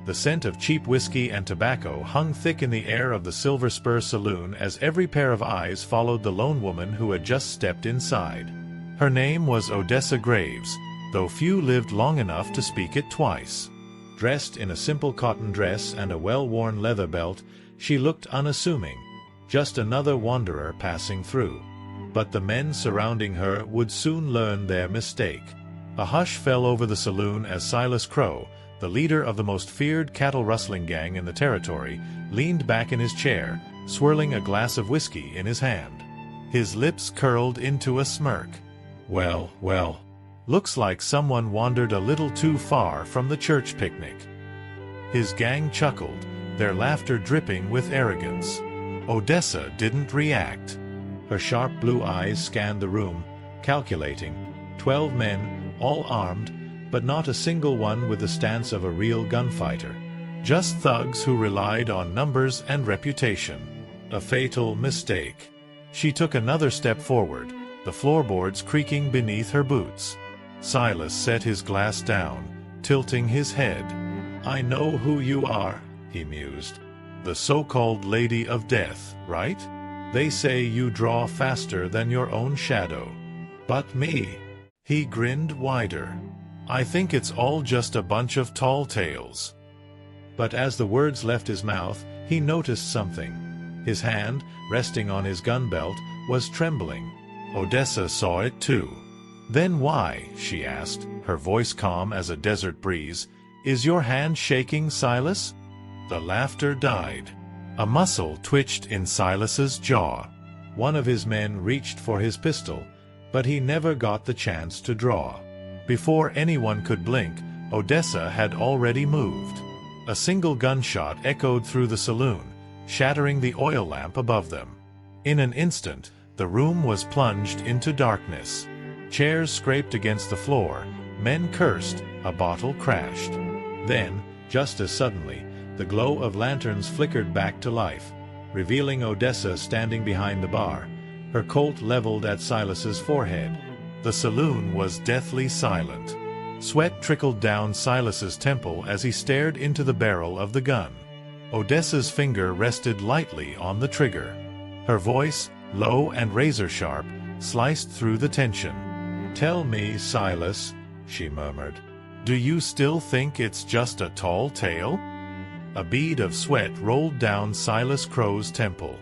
The scent of cheap whiskey and tobacco hung thick in the air of the Silver Spur Saloon as every pair of eyes followed the lone woman who had just stepped inside. Her name was Odessa Graves, though few lived long enough to speak it twice. Dressed in a simple cotton dress and a well-worn leather belt, she looked unassuming, just another wanderer passing through. But the men surrounding her would soon learn their mistake. A hush fell over the saloon as Silas Crowe, the leader of the most feared cattle-rustling gang in the territory, leaned back in his chair, swirling a glass of whiskey in his hand. His lips curled into a smirk. Well, well. Looks like someone wandered a little too far from the church picnic. His gang chuckled, their laughter dripping with arrogance. Odessa didn't react. Her sharp blue eyes scanned the room, calculating. 12 men, all armed, but not a single one with the stance of a real gunfighter. Just thugs who relied on numbers and reputation. A fatal mistake. She took another step forward, the floorboards creaking beneath her boots. Silas set his glass down, tilting his head. "I know who you are," he mused. "The so-called Lady of Death, right? They say you draw faster than your own shadow. But me?" He grinned wider. "I think it's all just a bunch of tall tales." But as the words left his mouth, he noticed something. His hand, resting on his gun belt, was trembling. Odessa saw it too. "Then why," she asked, her voice calm as a desert breeze, "is your hand shaking, Silas?" The laughter died. A muscle twitched in Silas's jaw. One of his men reached for his pistol, but he never got the chance to draw. Before anyone could blink, Odessa had already moved. A single gunshot echoed through the saloon, shattering the oil lamp above them. In an instant, the room was plunged into darkness. Chairs scraped against the floor, men cursed, a bottle crashed. Then, just as suddenly, the glow of lanterns flickered back to life, revealing Odessa standing behind the bar, her Colt leveled at Silas's forehead. The saloon was deathly silent. Sweat trickled down Silas's temple as he stared into the barrel of the gun. Odessa's finger rested lightly on the trigger. Her voice, low and razor-sharp, sliced through the tension. "Tell me, Silas," she murmured, "do you still think it's just a tall tale?" A bead of sweat rolled down Silas Crowe's temple.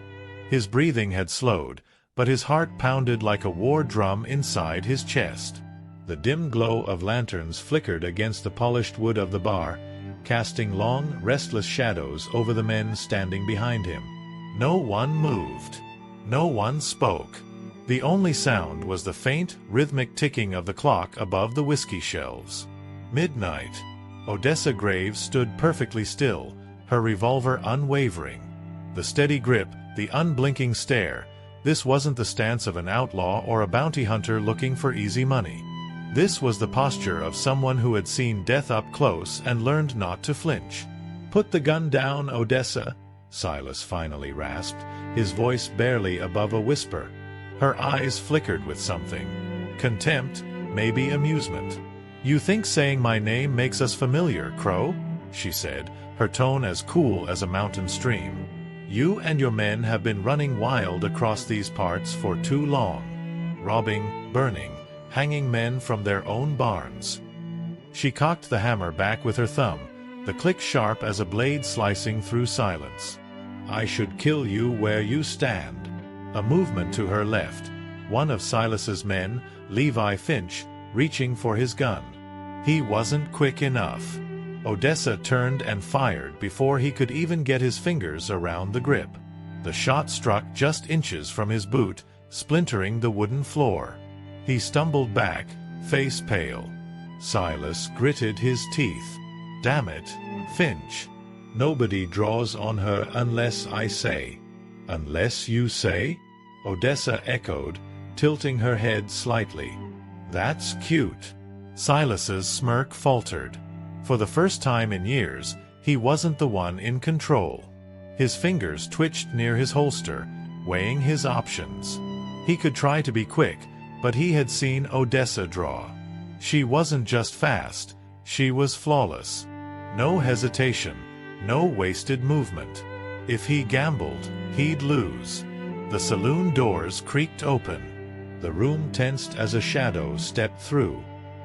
His breathing had slowed, but his heart pounded like a war drum inside his chest. The dim glow of lanterns flickered against the polished wood of the bar, casting long, restless shadows over the men standing behind him. No one moved. No one spoke. The only sound was the faint, rhythmic ticking of the clock above the whiskey shelves. Midnight. Odessa Graves stood perfectly still, her revolver unwavering. The steady grip, the unblinking stare, this wasn't the stance of an outlaw or a bounty hunter looking for easy money. This was the posture of someone who had seen death up close and learned not to flinch. "Put the gun down, Odessa," Silas finally rasped, his voice barely above a whisper. Her eyes flickered with something. Contempt, maybe amusement. "You think saying my name makes us familiar, Crowe?" she said, her tone as cool as a mountain stream. "You and your men have been running wild across these parts for too long. Robbing, burning, hanging men from their own barns." She cocked the hammer back with her thumb, the click sharp as a blade slicing through silence. "I should kill you where you stand." A movement to her left. One of Silas's men, Levi Finch, reaching for his gun. He wasn't quick enough. Odessa turned and fired before he could even get his fingers around the grip. The shot struck just inches from his boot, splintering the wooden floor. He stumbled back, face pale. Silas gritted his teeth. "Damn it, Finch. Nobody draws on her unless I say." "Unless you say?" Odessa echoed, tilting her head slightly. "That's cute." Silas's smirk faltered. For the first time in years, he wasn't the one in control. His fingers twitched near his holster, weighing his options. He could try to be quick, but he had seen Odessa draw. She wasn't just fast, she was flawless. No hesitation, no wasted movement. If he gambled, he'd lose. The saloon doors creaked open. The room tensed as a shadow stepped through.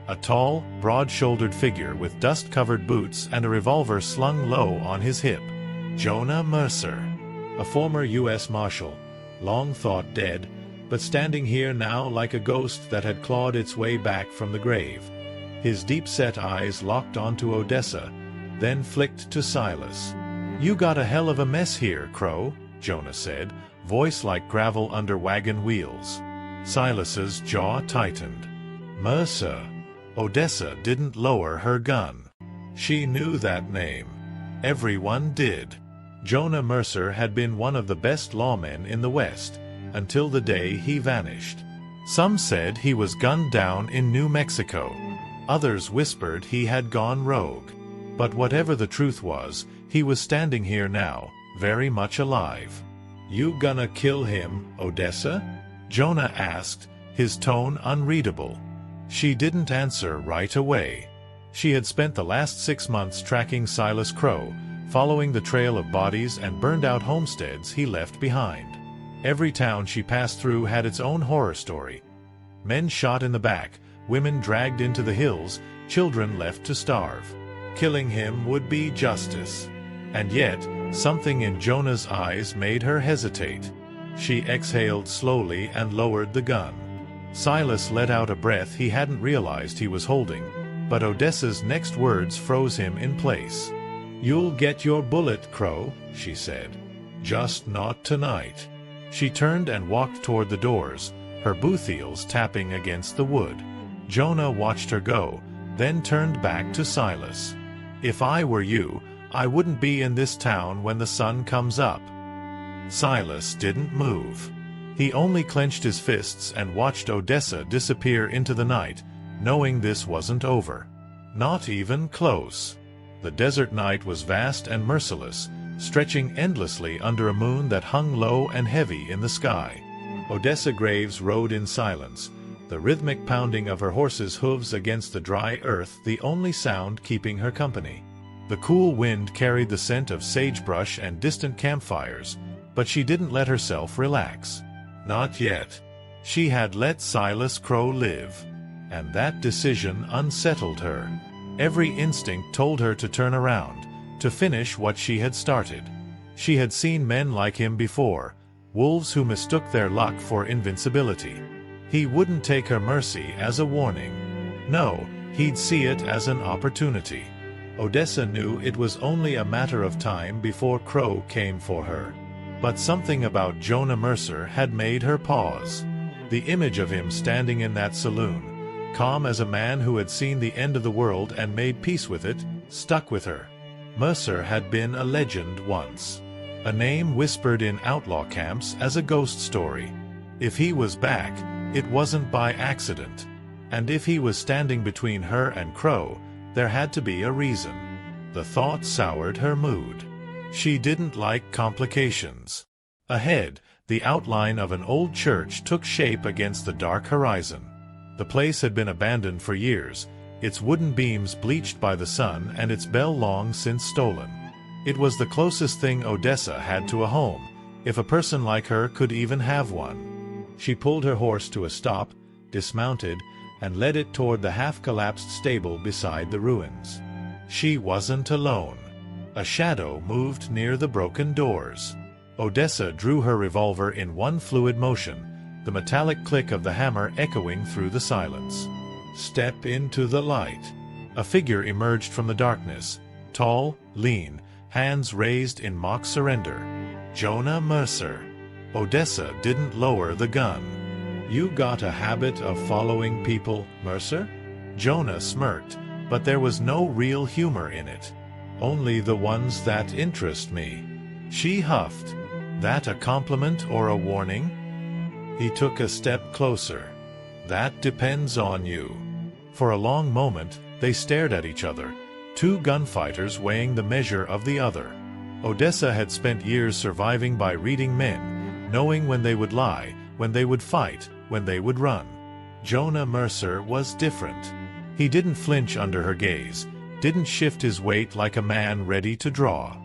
A tall, broad-shouldered figure with dust-covered boots and a revolver slung low on his hip. Jonah Mercer, a former U.S. Marshal, long thought dead, but standing here now like a ghost that had clawed its way back from the grave. His deep-set eyes locked onto Odessa, then flicked to Silas. "You got a hell of a mess here, Crowe," Jonah said, voice like gravel under wagon wheels. Silas's jaw tightened. Mercer. Odessa didn't lower her gun. She knew that name. Everyone did. Jonah Mercer had been one of the best lawmen in the West, until the day he vanished. Some said he was gunned down in New Mexico. Others whispered he had gone rogue. But whatever the truth was, he was standing here now, very much alive. "You gonna kill him, Odessa?" Jonah asked, his tone unreadable. She didn't answer right away. She had spent the last 6 months tracking Silas Crowe, following the trail of bodies and burned-out homesteads he left behind. Every town she passed through had its own horror story. Men shot in the back, women dragged into the hills, children left to starve. Killing him would be justice. And yet, something in Jonah's eyes made her hesitate. She exhaled slowly and lowered the gun. Silas let out a breath he hadn't realized he was holding, but Odessa's next words froze him in place. "You'll get your bullet, Crowe," she said. "Just not tonight." She turned and walked toward the doors, her boot heels tapping against the wood. Jonah watched her go, then turned back to Silas. "If I were you, I wouldn't be in this town when the sun comes up." Silas didn't move. He only clenched his fists and watched Odessa disappear into the night, knowing this wasn't over. Not even close. The desert night was vast and merciless, stretching endlessly under a moon that hung low and heavy in the sky. Odessa Graves rode in silence, the rhythmic pounding of her horse's hooves against the dry earth the only sound keeping her company. The cool wind carried the scent of sagebrush and distant campfires, but she didn't let herself relax. Not yet. She had let Silas Crowe live, and that decision unsettled her. Every instinct told her to turn around, to finish what she had started. She had seen men like him before, wolves who mistook their luck for invincibility. He wouldn't take her mercy as a warning. No, he'd see it as an opportunity. Odessa knew it was only a matter of time before Crowe came for her. But something about Jonah Mercer had made her pause. The image of him standing in that saloon, calm as a man who had seen the end of the world and made peace with it, stuck with her. Mercer had been a legend once. A name whispered in outlaw camps as a ghost story. If he was back, it wasn't by accident. And if he was standing between her and Crowe, there had to be a reason. The thought soured her mood. She didn't like complications. Ahead, the outline of an old church took shape against the dark horizon. The place had been abandoned for years, its wooden beams bleached by the sun and its bell long since stolen. It was the closest thing Odessa had to a home, if a person like her could even have one. She pulled her horse to a stop, dismounted, and led it toward the half-collapsed stable beside the ruins. She wasn't alone. A shadow moved near the broken doors. Odessa drew her revolver in one fluid motion, the metallic click of the hammer echoing through the silence. "Step into the light." A figure emerged from the darkness, tall, lean, hands raised in mock surrender. Jonah Mercer. Odessa didn't lower the gun. "You got a habit of following people, Mercer?" Jonah smirked, but there was no real humor in it. "Only the ones that interest me." She huffed. "That a compliment or a warning?" He took a step closer. "That depends on you." For a long moment, they stared at each other, two gunfighters weighing the measure of the other. Odessa had spent years surviving by reading men, knowing when they would lie, when they would fight, when they would run. Jonah Mercer was different. He didn't flinch under her gaze, didn't shift his weight like a man ready to draw.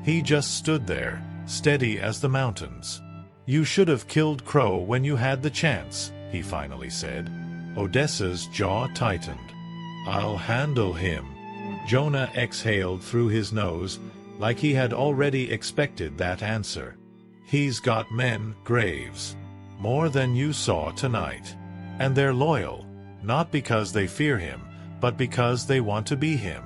He just stood there, steady as the mountains. "You should have killed Crowe when you had the chance," he finally said. Odessa's jaw tightened. "I'll handle him." Jonah exhaled through his nose, like he had already expected that answer. "He's got men, Graves. More than you saw tonight. And they're loyal, not because they fear him, but because they want to be him.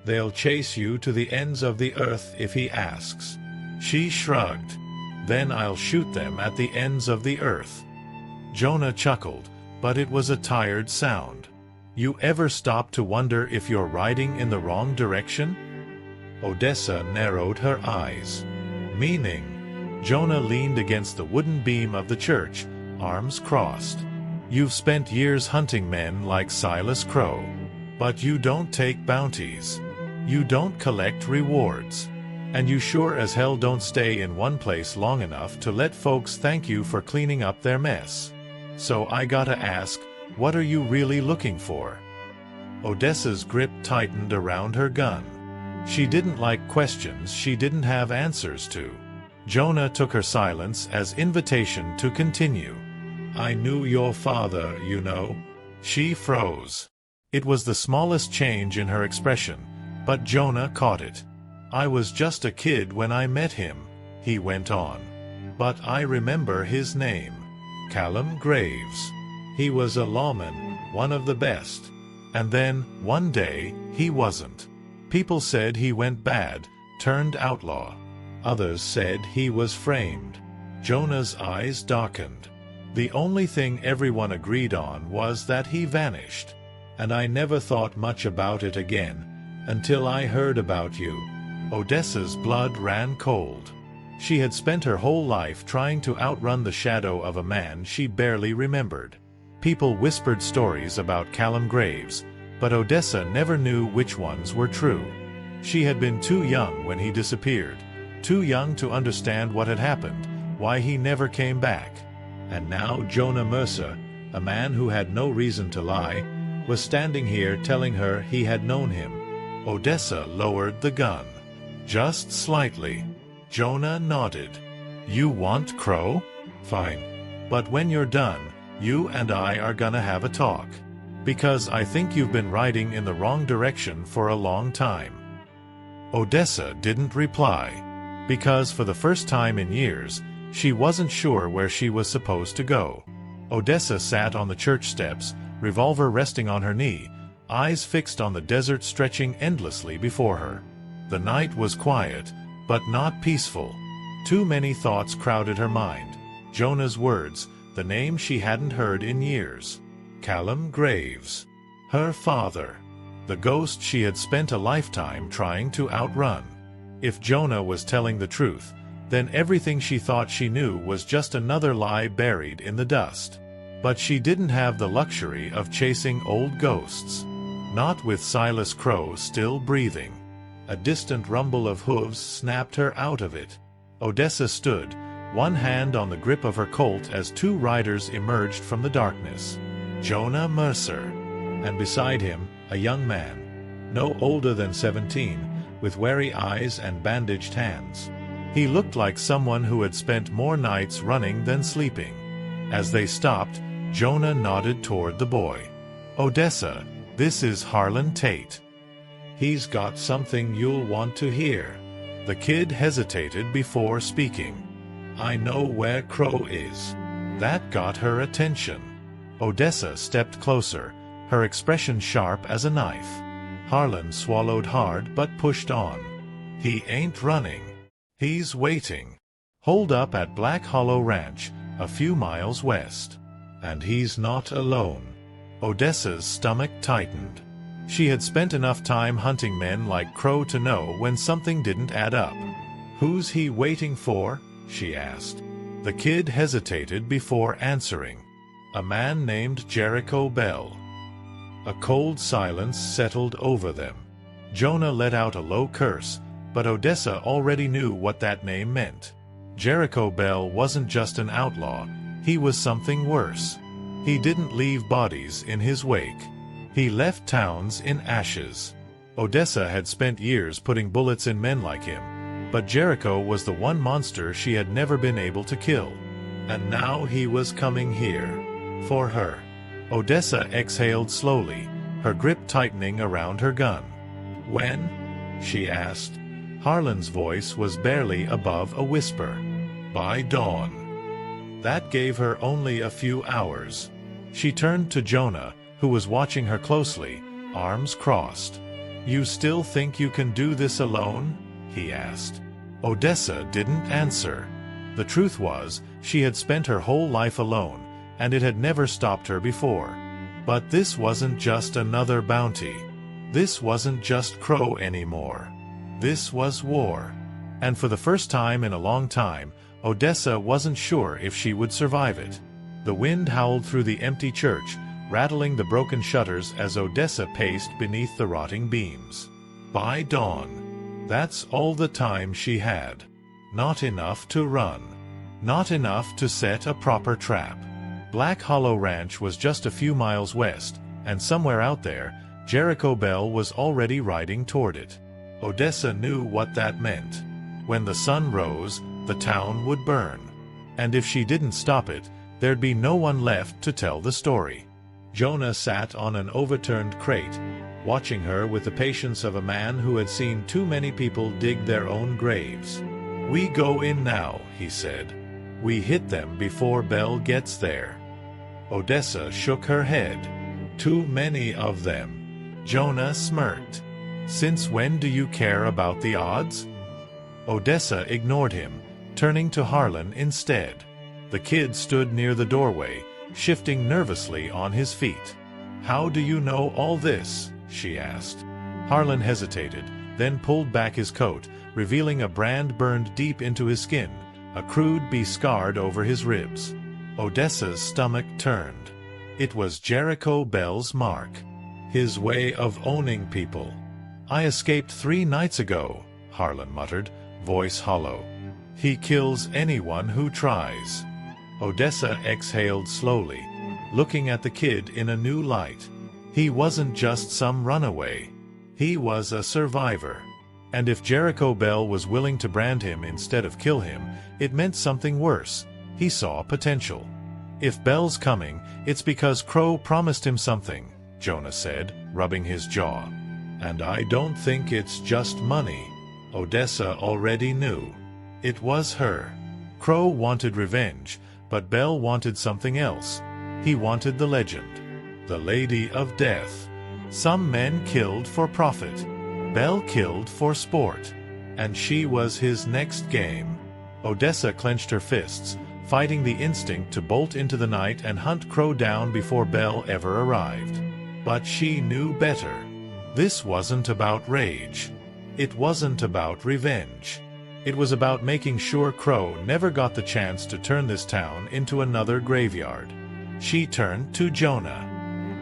They'll chase you to the ends of the earth if he asks." She shrugged. "Then I'll shoot them at the ends of the earth." Jonah chuckled, but it was a tired sound. "You ever stop to wonder if you're riding in the wrong direction?" Odessa narrowed her eyes. "Meaning?" Jonah leaned against the wooden beam of the church, arms crossed. "You've spent years hunting men like Silas Crowe. But you don't take bounties. You don't collect rewards. And you sure as hell don't stay in one place long enough to let folks thank you for cleaning up their mess. So I gotta ask, what are you really looking for?" Odessa's grip tightened around her gun. She didn't like questions she didn't have answers to. Jonah took her silence as invitation to continue. "I knew your father, you know." She froze. It was the smallest change in her expression, but Jonah caught it. "I was just a kid when I met him," he went on. "But I remember his name. Callum Graves. He was a lawman, one of the best. And then, one day, he wasn't. People said he went bad, turned outlaw. Others said he was framed." Jonah's eyes darkened. "The only thing everyone agreed on was that he vanished. And I never thought much about it again, until I heard about you." Odessa's blood ran cold. She had spent her whole life trying to outrun the shadow of a man she barely remembered. People whispered stories about Callum Graves, but Odessa never knew which ones were true. She had been too young when he disappeared, too young to understand what had happened, why he never came back. And now Jonah Mercer, a man who had no reason to lie, was standing here telling her he had known him. Odessa lowered the gun. Just slightly. Jonah nodded. "You want Crowe? Fine. But when you're done, you and I are gonna have a talk. Because I think you've been riding in the wrong direction for a long time." Odessa didn't reply. Because for the first time in years, she wasn't sure where she was supposed to go. Odessa sat on the church steps, revolver resting on her knee, eyes fixed on the desert stretching endlessly before her. The night was quiet, but not peaceful. Too many thoughts crowded her mind. Jonah's words, the name she hadn't heard in years. Callum Graves. Her father. The ghost she had spent a lifetime trying to outrun. If Jonah was telling the truth, then everything she thought she knew was just another lie buried in the dust. But she didn't have the luxury of chasing old ghosts. Not with Silas Crowe still breathing. A distant rumble of hooves snapped her out of it. Odessa stood, one hand on the grip of her Colt as two riders emerged from the darkness. Jonah Mercer. And beside him, a young man, no older than 17, with wary eyes and bandaged hands. He looked like someone who had spent more nights running than sleeping. As they stopped, Jonah nodded toward the boy. "Odessa, this is Harlan Tate. He's got something you'll want to hear." The kid hesitated before speaking. "I know where Crowe is." That got her attention. Odessa stepped closer, her expression sharp as a knife. Harlan swallowed hard but pushed on. "He ain't running. He's waiting. Holed up at Black Hollow Ranch, a few miles west. And he's not alone." Odessa's stomach tightened. She had spent enough time hunting men like Crowe to know when something didn't add up. "Who's he waiting for?" she asked. The kid hesitated before answering. "A man named Jericho Bell." A cold silence settled over them. Jonah let out a low curse, but Odessa already knew what that name meant. Jericho Bell wasn't just an outlaw, he was something worse. He didn't leave bodies in his wake. He left towns in ashes. Odessa had spent years putting bullets in men like him, but Jericho was the one monster she had never been able to kill. And now he was coming here. For her. Odessa exhaled slowly, her grip tightening around her gun. "When?" she asked. Harlan's voice was barely above a whisper. "By dawn." That gave her only a few hours. She turned to Jonah, who was watching her closely, arms crossed. "You still think you can do this alone?" he asked. Odessa didn't answer. The truth was, she had spent her whole life alone, and it had never stopped her before. But this wasn't just another bounty. This wasn't just Crowe anymore. This was war. And for the first time in a long time, Odessa wasn't sure if she would survive it. The wind howled through the empty church, rattling the broken shutters as Odessa paced beneath the rotting beams. By dawn. That's all the time she had. Not enough to run. Not enough to set a proper trap. Black Hollow Ranch was just a few miles west, and somewhere out there, Jericho Bell was already riding toward it. Odessa knew what that meant. When the sun rose, the town would burn. And if she didn't stop it, there'd be no one left to tell the story. Jonah sat on an overturned crate, watching her with the patience of a man who had seen too many people dig their own graves. "We go in now," he said. "We hit them before Bell gets there." Odessa shook her head. "Too many of them." Jonah smirked. "Since when do you care about the odds?" Odessa ignored him, turning to Harlan instead. The kid stood near the doorway, shifting nervously on his feet. "How do you know all this?" she asked. Harlan hesitated, then pulled back his coat, revealing a brand burned deep into his skin, a crude B scarred over his ribs. Odessa's stomach turned. It was Jericho Bell's mark. His way of owning people. "I escaped 3 nights ago," Harlan muttered, voice hollow. "He kills anyone who tries." Odessa exhaled slowly, looking at the kid in a new light. He wasn't just some runaway. He was a survivor. And if Jericho Bell was willing to brand him instead of kill him, it meant something worse. He saw potential. "If Bell's coming, it's because Crowe promised him something," Jonah said, rubbing his jaw. "And I don't think it's just money." Odessa already knew. It was her. Crowe wanted revenge, but Bell wanted something else. He wanted the legend. The Lady of Death. Some men killed for profit. Bell killed for sport. And she was his next game. Odessa clenched her fists, fighting the instinct to bolt into the night and hunt Crowe down before Bell ever arrived. But she knew better. This wasn't about rage. It wasn't about revenge. It was about making sure Crowe never got the chance to turn this town into another graveyard. She turned to Jonah.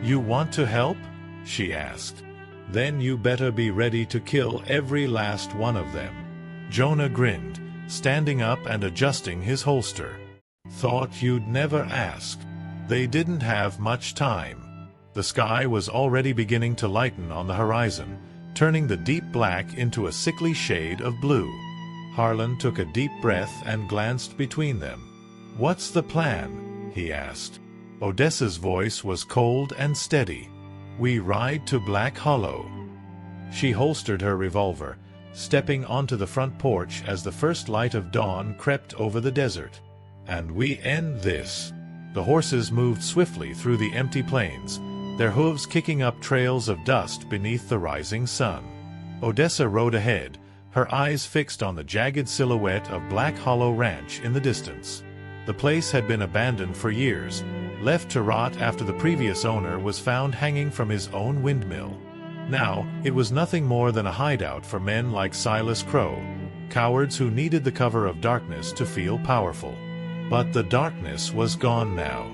"You want to help?" she asked. "Then you better be ready to kill every last one of them." Jonah grinned, standing up and adjusting his holster. "Thought you'd never ask." They didn't have much time. The sky was already beginning to lighten on the horizon, turning the deep black into a sickly shade of blue. Harlan took a deep breath and glanced between them. "What's the plan?" he asked. Odessa's voice was cold and steady. "We ride to Black Hollow." She holstered her revolver, stepping onto the front porch as the first light of dawn crept over the desert. "And we end this." The horses moved swiftly through the empty plains, their hooves kicking up trails of dust beneath the rising sun. Odessa rode ahead, her eyes fixed on the jagged silhouette of Black Hollow Ranch in the distance. The place had been abandoned for years, left to rot after the previous owner was found hanging from his own windmill. Now, it was nothing more than a hideout for men like Silas Crowe, cowards who needed the cover of darkness to feel powerful. But the darkness was gone now.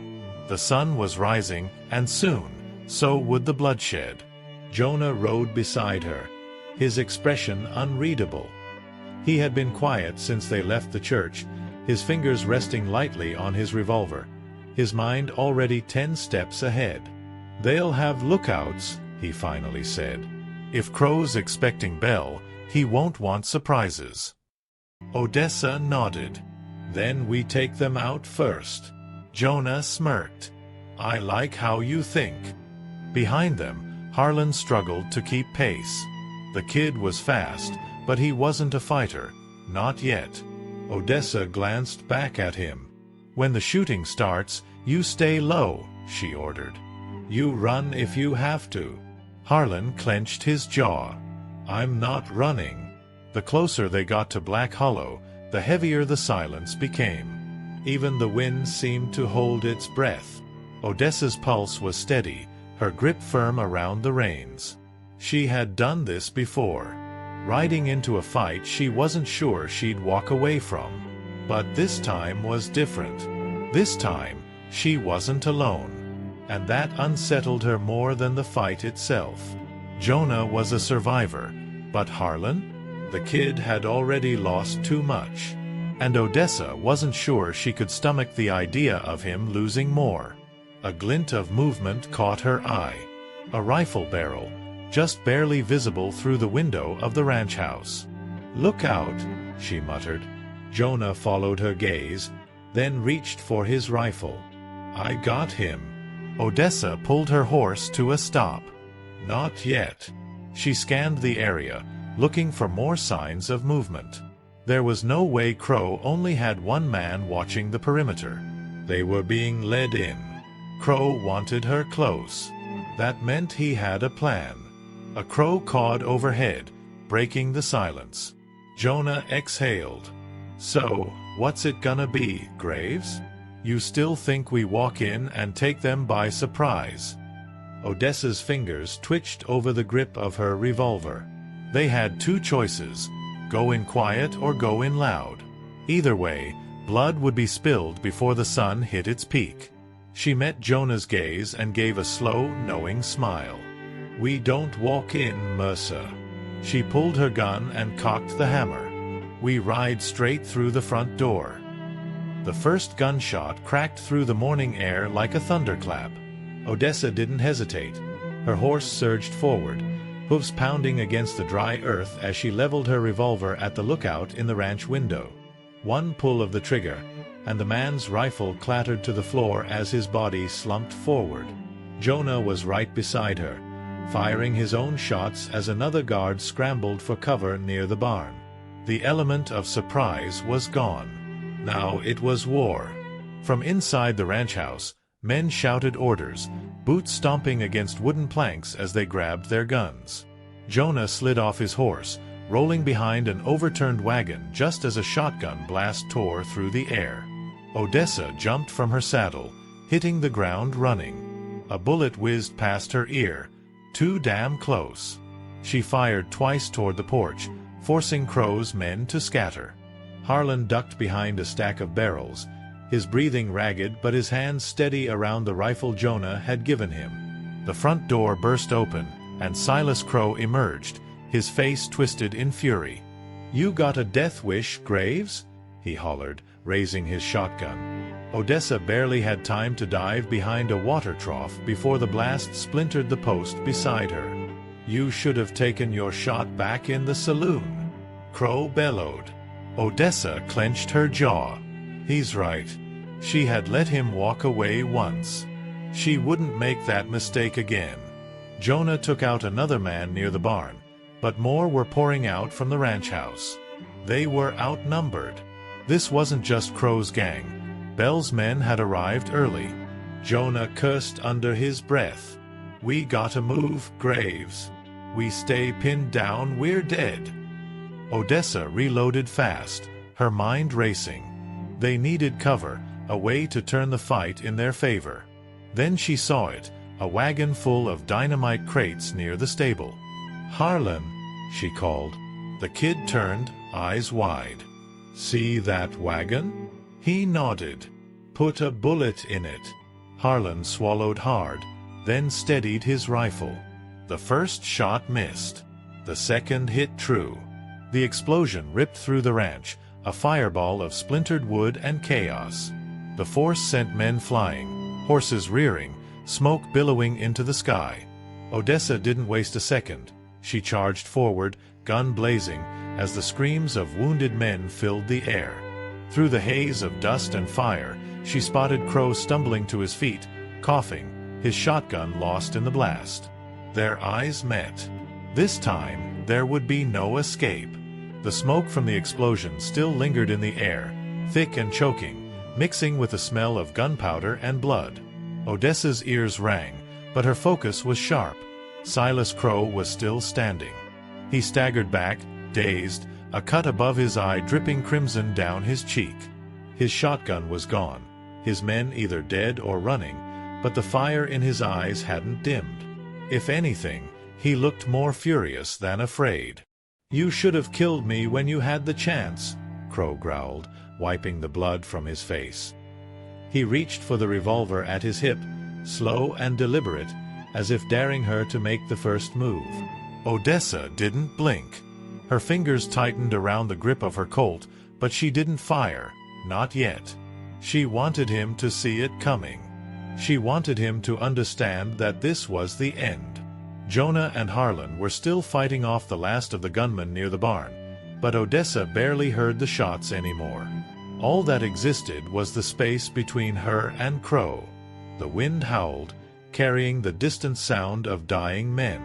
The sun was rising, and soon, so would the bloodshed. Jonah rode beside her, his expression unreadable. He had been quiet since they left the church, his fingers resting lightly on his revolver, his mind already 10 steps ahead. "They'll have lookouts," he finally said. If Crowe's expecting Belle, he won't want surprises. Odessa nodded. Then we take them out first. Jonah smirked. I like how you think. Behind them, Harlan struggled to keep pace. The kid was fast, but he wasn't a fighter. Not yet. Odessa glanced back at him. When the shooting starts, you stay low, she ordered. You run if you have to. Harlan clenched his jaw. I'm not running. The closer they got to Black Hollow, the heavier the silence became. Even the wind seemed to hold its breath. Odessa's pulse was steady, her grip firm around the reins. She had done this before. Riding into a fight she wasn't sure she'd walk away from. But this time was different. This time, she wasn't alone. And that unsettled her more than the fight itself. Jonah was a survivor, but Harlan? The kid had already lost too much. And Odessa wasn't sure she could stomach the idea of him losing more. A glint of movement caught her eye. A rifle barrel, just barely visible through the window of the ranch house. Look out, she muttered. Jonah followed her gaze, then reached for his rifle. I got him. Odessa pulled her horse to a stop. Not yet. She scanned the area, looking for more signs of movement. There was no way Crowe only had one man watching the perimeter. They were being led in. Crowe wanted her close. That meant he had a plan. A crow cawed overhead, breaking the silence. Jonah exhaled. So, what's it gonna be, Graves? You still think we walk in and take them by surprise? Odessa's fingers twitched over the grip of her revolver. They had two choices, go in quiet or go in loud. Either way, blood would be spilled before the sun hit its peak. She met Jonah's gaze and gave a slow, knowing smile. We don't walk in, Mercer. She pulled her gun and cocked the hammer. We ride straight through the front door. The first gunshot cracked through the morning air like a thunderclap. Odessa didn't hesitate. Her horse surged forward, hoofs pounding against the dry earth as she leveled her revolver at the lookout in the ranch window. One pull of the trigger, and the man's rifle clattered to the floor as his body slumped forward. Jonah was right beside her, firing his own shots as another guard scrambled for cover near the barn. The element of surprise was gone. Now it was war. From inside the ranch house, men shouted orders, boots stomping against wooden planks as they grabbed their guns. Jonah slid off his horse, rolling behind an overturned wagon just as a shotgun blast tore through the air. Odessa jumped from her saddle, hitting the ground running. A bullet whizzed past her ear, too damn close. She fired twice toward the porch, forcing Crowe's men to scatter. Harlan ducked behind a stack of barrels, his breathing ragged but his hands steady around the rifle Jonah had given him. The front door burst open, and Silas Crowe emerged, his face twisted in fury. You got a death wish, Graves? He hollered, raising his shotgun. Odessa barely had time to dive behind a water trough before the blast splintered the post beside her. You should have taken your shot back in the saloon. Crowe bellowed. Odessa clenched her jaw. He's right. She had let him walk away once. She wouldn't make that mistake again. Jonah took out another man near the barn, but more were pouring out from the ranch house. They were outnumbered. This wasn't just Crowe's gang. Belle's men had arrived early. Jonah cursed under his breath. We gotta move, Graves. We stay pinned down, we're dead. Odessa reloaded fast, her mind racing. They needed cover, a way to turn the fight in their favor. Then she saw it, a wagon full of dynamite crates near the stable. Harlan, she called. The kid turned, eyes wide. See that wagon? He nodded. Put a bullet in it. Harlan swallowed hard, then steadied his rifle. The first shot missed. The second hit true. The explosion ripped through the ranch, a fireball of splintered wood and chaos. The force sent men flying, horses rearing, smoke billowing into the sky. Odessa didn't waste a second. She charged forward, gun blazing, as the screams of wounded men filled the air. Through the haze of dust and fire, she spotted Crowe stumbling to his feet, coughing, his shotgun lost in the blast. Their eyes met. This time, there would be no escape. The smoke from the explosion still lingered in the air, thick and choking, mixing with the smell of gunpowder and blood. Odessa's ears rang, but her focus was sharp. Silas Crowe was still standing. He staggered back, dazed, a cut above his eye dripping crimson down his cheek. His shotgun was gone, his men either dead or running, but the fire in his eyes hadn't dimmed. If anything, he looked more furious than afraid. "You should have killed me when you had the chance," Crowe growled, wiping the blood from his face. He reached for the revolver at his hip, slow and deliberate, as if daring her to make the first move. Odessa didn't blink. Her fingers tightened around the grip of her Colt, but she didn't fire, not yet. She wanted him to see it coming. She wanted him to understand that this was the end. Jonah and Harlan were still fighting off the last of the gunmen near the barn, but Odessa barely heard the shots anymore. All that existed was the space between her and Crowe. The wind howled, carrying the distant sound of dying men.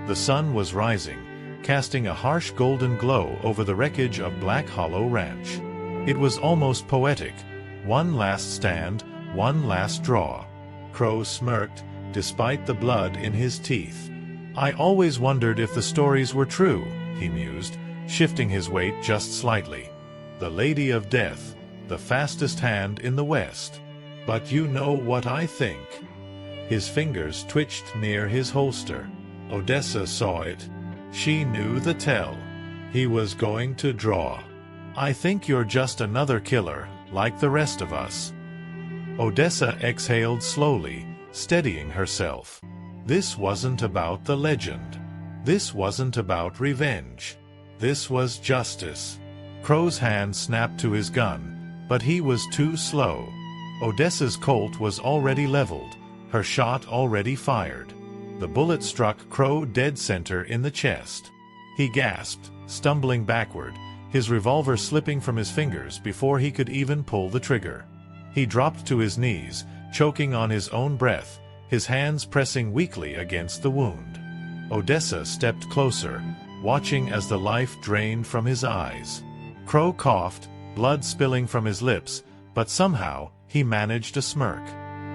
The sun was rising, casting a harsh golden glow over the wreckage of Black Hollow Ranch. It was almost poetic. One last stand, one last draw. Crowe smirked, despite the blood in his teeth. "I always wondered if the stories were true," he mused, shifting his weight just slightly. "The Lady of Death, the fastest hand in the West. But you know what I think." His fingers twitched near his holster. Odessa saw it. She knew the tell. He was going to draw. "I think you're just another killer, like the rest of us." Odessa exhaled slowly, steadying herself. This wasn't about the legend. This wasn't about revenge. This was justice. Crowe's hand snapped to his gun, but he was too slow. Odessa's Colt was already leveled, her shot already fired. The bullet struck Crowe dead center in the chest. He gasped, stumbling backward, his revolver slipping from his fingers before he could even pull the trigger. He dropped to his knees, choking on his own breath, his hands pressing weakly against the wound. Odessa stepped closer, watching as the life drained from his eyes. Crowe coughed, blood spilling from his lips, but somehow he managed a smirk.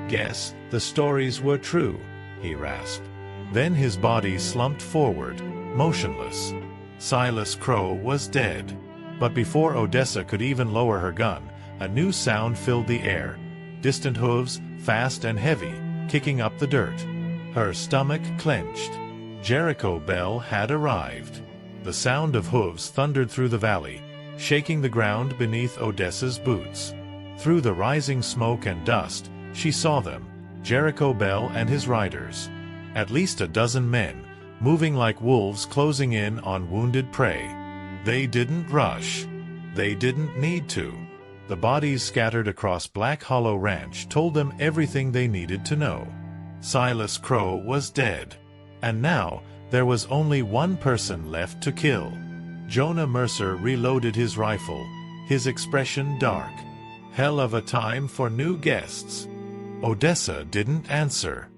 "Guess the stories were true," he rasped. Then his body slumped forward, motionless. Silas Crowe was dead. But before Odessa could even lower her gun, a new sound filled the air. Distant hooves, fast and heavy, kicking up the dirt. Her stomach clenched. Jericho Bell had arrived. The sound of hooves thundered through the valley, shaking the ground beneath Odessa's boots. Through the rising smoke and dust, she saw them, Jericho Bell and his riders. At least a dozen men, moving like wolves closing in on wounded prey. They didn't rush. They didn't need to. The bodies scattered across Black Hollow Ranch told them everything they needed to know. Silas Crowe was dead. And now, there was only one person left to kill. Jonah Mercer reloaded his rifle, his expression dark. Hell of a time for new guests. Odessa didn't answer.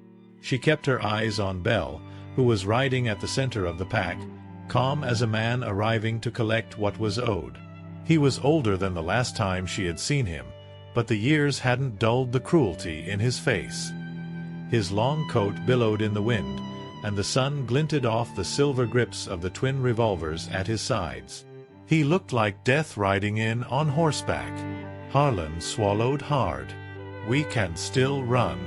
She kept her eyes on Bell, who was riding at the center of the pack, calm as a man arriving to collect what was owed. He was older than the last time she had seen him, but the years hadn't dulled the cruelty in his face. His long coat billowed in the wind, and the sun glinted off the silver grips of the twin revolvers at his sides. He looked like death riding in on horseback. Harlan swallowed hard. "We can still run."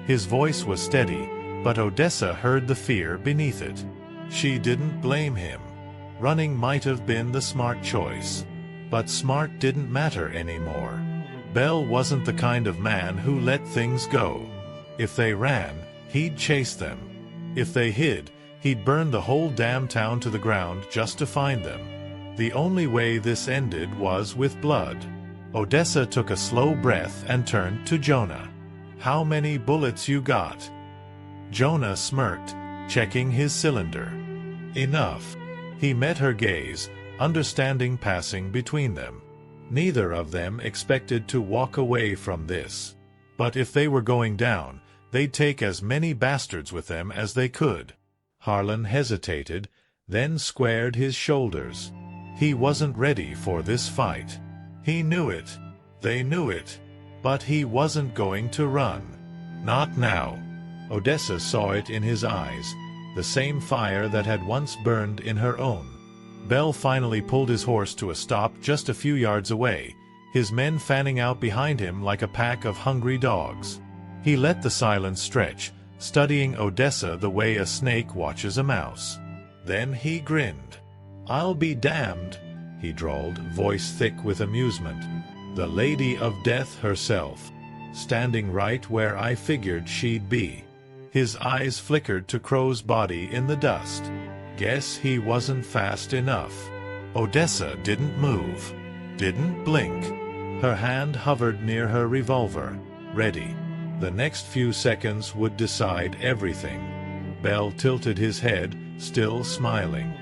His voice was steady, but Odessa heard the fear beneath it. She didn't blame him. Running might have been the smart choice. But smart didn't matter anymore. Bell wasn't the kind of man who let things go. If they ran, he'd chase them. If they hid, he'd burn the whole damn town to the ground just to find them. The only way this ended was with blood. Odessa took a slow breath and turned to Jonah. "How many bullets you got?" Jonah smirked, checking his cylinder. Enough. He met her gaze, understanding passing between them. Neither of them expected to walk away from this. But if they were going down, they'd take as many bastards with them as they could. Harlan hesitated, then squared his shoulders. He wasn't ready for this fight. He knew it. They knew it. But he wasn't going to run. Not now. Odessa saw it in his eyes, the same fire that had once burned in her own. Bell finally pulled his horse to a stop just a few yards away, his men fanning out behind him like a pack of hungry dogs. He let the silence stretch, studying Odessa the way a snake watches a mouse. Then he grinned. "I'll be damned," he drawled, voice thick with amusement. "The Lady of Death herself, standing right where I figured she'd be." His eyes flickered to Crowe's body in the dust. Guess he wasn't fast enough. Odessa didn't move, didn't blink. Her hand hovered near her revolver, ready. The next few seconds would decide everything. Bell tilted his head, still smiling.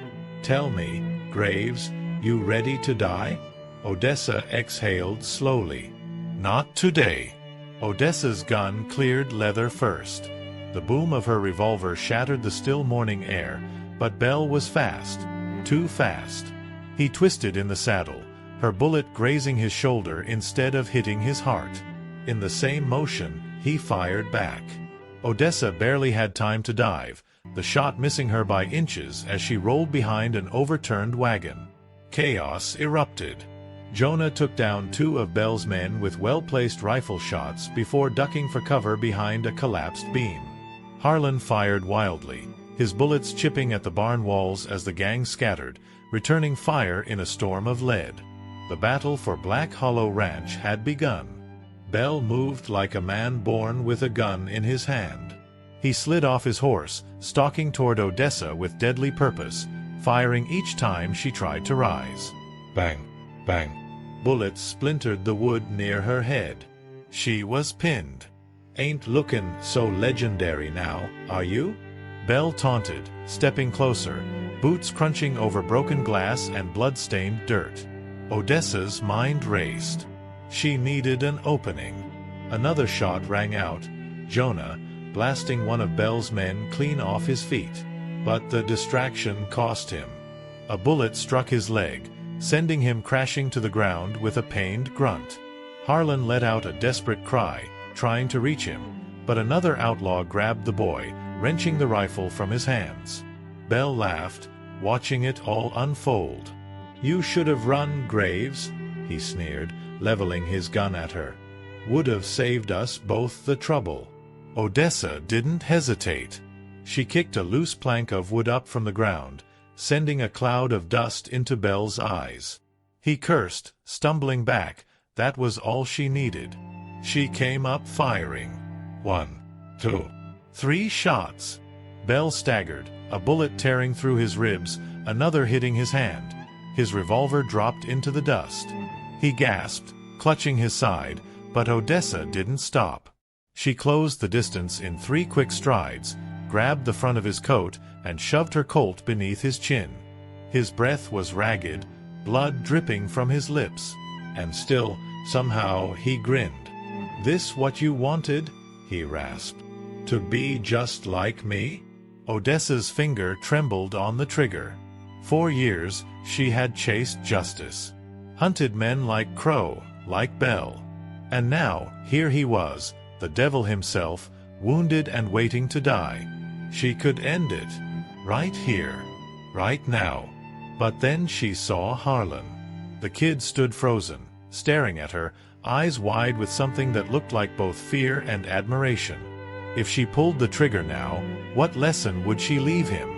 "Tell me, Graves, you ready to die?" Odessa exhaled slowly. "Not today." Odessa's gun cleared leather first. The boom of her revolver shattered the still morning air, but Bell was fast, too fast. He twisted in the saddle, her bullet grazing his shoulder instead of hitting his heart. In the same motion, he fired back. Odessa barely had time to dive, the shot missing her by inches as she rolled behind an overturned wagon. Chaos erupted. Jonah took down 2 of Bell's men with well-placed rifle shots before ducking for cover behind a collapsed beam. Harlan fired wildly, his bullets chipping at the barn walls as the gang scattered, returning fire in a storm of lead. The battle for Black Hollow Ranch had begun. Bell moved like a man born with a gun in his hand. He slid off his horse, stalking toward Odessa with deadly purpose, firing each time she tried to rise. Bang, bang. Bullets splintered the wood near her head. She was pinned. "Ain't looking so legendary now, are you?" Bell taunted, stepping closer, boots crunching over broken glass and blood-stained dirt. Odessa's mind raced. She needed an opening. Another shot rang out, Jonah, blasting one of Bell's men clean off his feet. But the distraction cost him. A bullet struck his leg, sending him crashing to the ground with a pained grunt. Harlan let out a desperate cry, trying to reach him, but another outlaw grabbed the boy, wrenching the rifle from his hands. Bell laughed, watching it all unfold. "You should have run, Graves," he sneered, leveling his gun at her. "Would have saved us both the trouble." Odessa didn't hesitate. She kicked a loose plank of wood up from the ground, sending a cloud of dust into Bell's eyes. He cursed, stumbling back. That was all she needed. She came up firing. 1, 2, 3 shots. Bell staggered, a bullet tearing through his ribs, another hitting his hand. His revolver dropped into the dust. He gasped, clutching his side, but Odessa didn't stop. She closed the distance in 3 quick strides, grabbed the front of his coat, and shoved her Colt beneath his chin. His breath was ragged, blood dripping from his lips. And still, somehow, he grinned. "This what you wanted?" he rasped. "To be just like me?" Odessa's finger trembled on the trigger. 4 years, she had chased justice. Hunted men like Crowe, like Bell. And now, here he was, the devil himself, wounded and waiting to die. She could end it. Right here. Right now. But then she saw Harlan. The kid stood frozen, staring at her, eyes wide with something that looked like both fear and admiration. If she pulled the trigger now, what lesson would she leave him?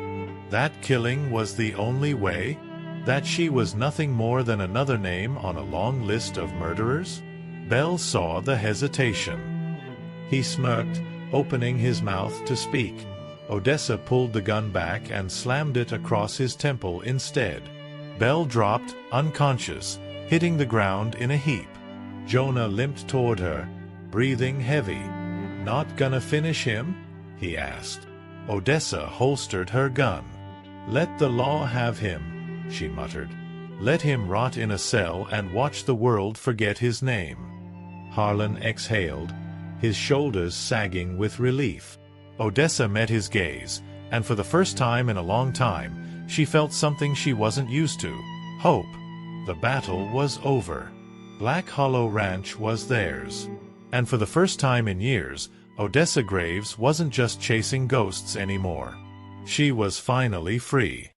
That killing was the only way? That she was nothing more than another name on a long list of murderers? Bell saw the hesitation. He smirked, opening his mouth to speak. Odessa pulled the gun back and slammed it across his temple instead. Bell dropped, unconscious, hitting the ground in a heap. Jonah limped toward her, breathing heavy. "Not gonna finish him?" he asked. Odessa holstered her gun. "Let the law have him," she muttered. "Let him rot in a cell and watch the world forget his name." Harlan exhaled, his shoulders sagging with relief. Odessa met his gaze, and for the first time in a long time, she felt something she wasn't used to: hope. The battle was over. Black Hollow Ranch was theirs. And for the first time in years, Odessa Graves wasn't just chasing ghosts anymore. She was finally free.